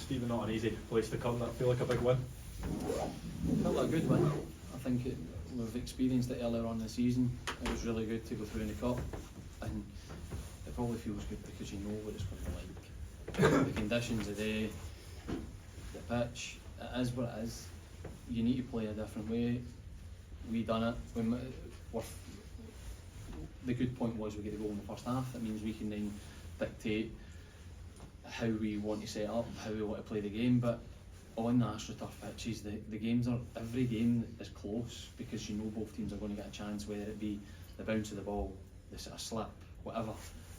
Stephen, not an easy place to come. That feel like a big win. Felt like a good win. I think we've experienced it earlier on in the season. It was really good to go through in the cup, and it probably feels good because you know what it's going to be like. The conditions of the day, the pitch, it is what it is. You need to play a different way. We done it. The good point was we get a goal in the first half. That means we can then dictate how we want to set up, how we want to play the game. But on the AstroTurf pitches, the games are, every game is close because you know both teams are going to get a chance, whether it be the bounce of the ball, the sort of slip, whatever.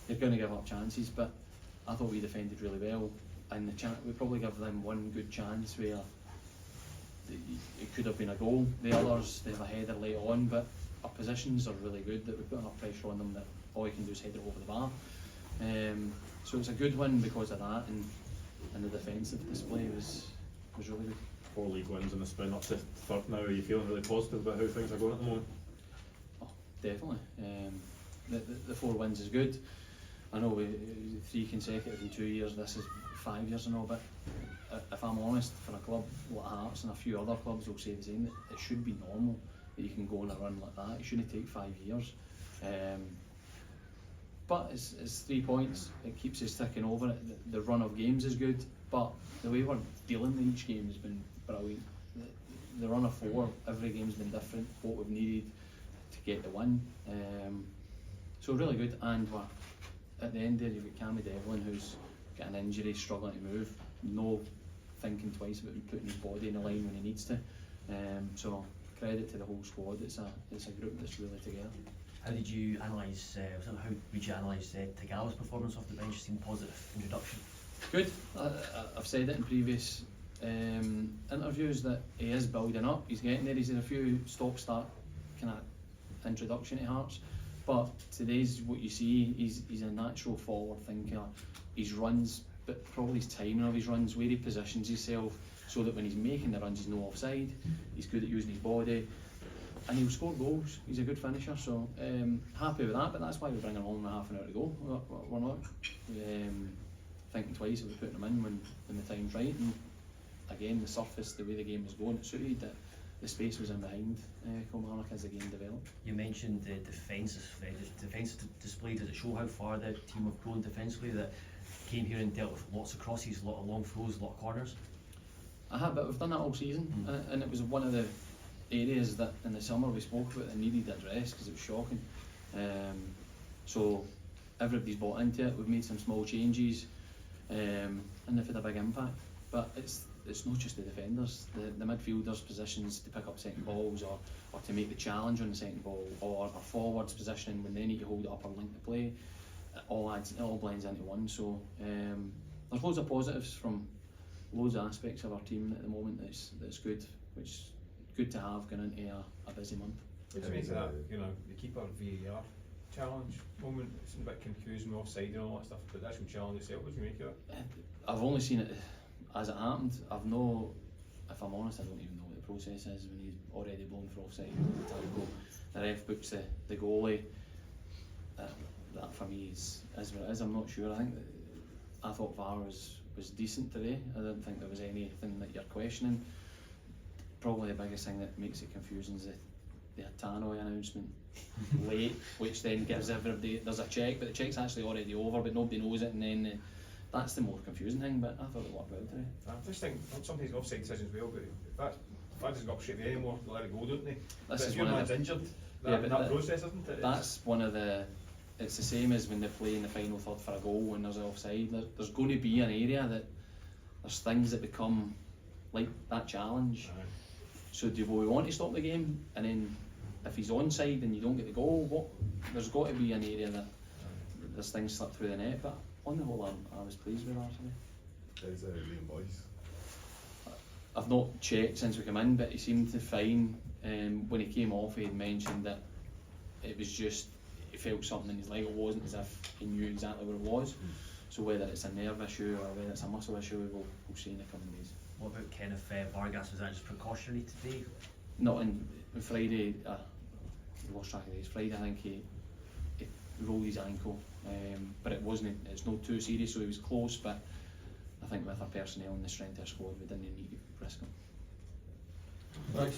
They're going to give up chances, but I thought we defended really well, and we probably give them one good chance where it could have been a goal. The others, they have a header late on, but our positions are really good that we put enough pressure on them that all we can do is head it over the bar. So it's a good win because of that, and the defensive display was really good. 4 league wins in the spin up to third now. Are you feeling really positive about how things are going at the moment? Oh, definitely. The 4 wins is good. I know 3 consecutive in 2 years, this is 5 years and all, but if I'm honest, for a club like Hearts and a few other clubs will say the same, that it should be normal that you can go on a run like that. It shouldn't take 5 years. But it's 3 points, it keeps us ticking over. The run of games is good, but the way we're dealing with each game has been brilliant. The run of 4, every game's been different, what we've needed to get the win. So really good, and we're, at the end there you've got Cammy Devlin who's got an injury, struggling to move, no thinking twice about putting his body in the line when he needs to. So credit to the whole squad, it's a group that's really together. How did you analyse Tagala's performance off the bench? Seemed positive introduction. Good. I've said it in previous interviews that he is building up. He's getting there. He's in a few stop-start kind of introduction to Hearts, but today's what you see. He's a natural forward thinker. His runs, but probably his timing of his runs, where he positions himself, so that when he's making the runs, he's no offside. He's good at using his body, and he'll score goals. He's a good finisher, so happy with that. But that's why we bring him on with half an hour to go. We're not thinking twice if we're putting him in when the time's right. And again, the surface, the way the game was going, it suited that the space was in behind Kilmarnock as the game developed. You mentioned the defensive display. Does it show how far the team have grown defensively? That came here and dealt with lots of crosses, a lot of long throws, a lot of corners. But we've done that all season, and it was one of the areas that in the summer we spoke about that needed address because it was shocking. So everybody's bought into it. We've made some small changes, and they've had a big impact. But it's not just the defenders, the midfielders' positions to pick up second balls or to make the challenge on the second ball, or our forwards' positioning when they need to hold the upper link to play. It all blends into one. So there's loads of positives from loads of aspects of our team at the moment that's good, which is good to have going into a busy month. What do you make of that? You know, the keeper VAR challenge moment. It's a bit confusing with offside and all that stuff, but the actual challenge itself, what do you make of it? I've only seen it as it happened. If I'm honest, I don't even know what the process is when he's already blown for offside. The ref books the goalie. That for me is what it is. I'm not sure. I thought VAR was decent today. I didn't think there was anything that you're questioning. Probably the biggest thing that makes it confusing is the Tannoy announcement late, which then gives everybody, there's a check, but the check's actually already over, but nobody knows it, and then that's the more confusing thing. But I thought it worked well today. I just think sometimes offside decisions well, but if that doesn't go up straight away anymore, they let it go, don't they? This is if your man's injured, that process, isn't it? That's one of the. It's the same as when they play in the final third for a goal when there's an offside. There's going to be an area that there's things that become like that challenge. Right. So do we want to stop the game? And then if he's onside and you don't get the goal, there's got to be an area that there's things slip through the net. But on the whole, I was pleased with that. How's Boyce? I've not checked since we came in, but he seemed to fine. When he came off, he had mentioned that it was just, he felt something in his leg. It wasn't as if he knew exactly what it was. So whether it's a nerve issue or whether it's a muscle issue, we'll see in the coming days. What about Kenneth Vargas? Was that just precautionary today? Not on Friday. He lost track of days. Friday, I think he rolled his ankle, but it wasn't. It's not too serious, so he was close. But I think with our personnel and the strength of our squad, we didn't need to risk them. Thanks,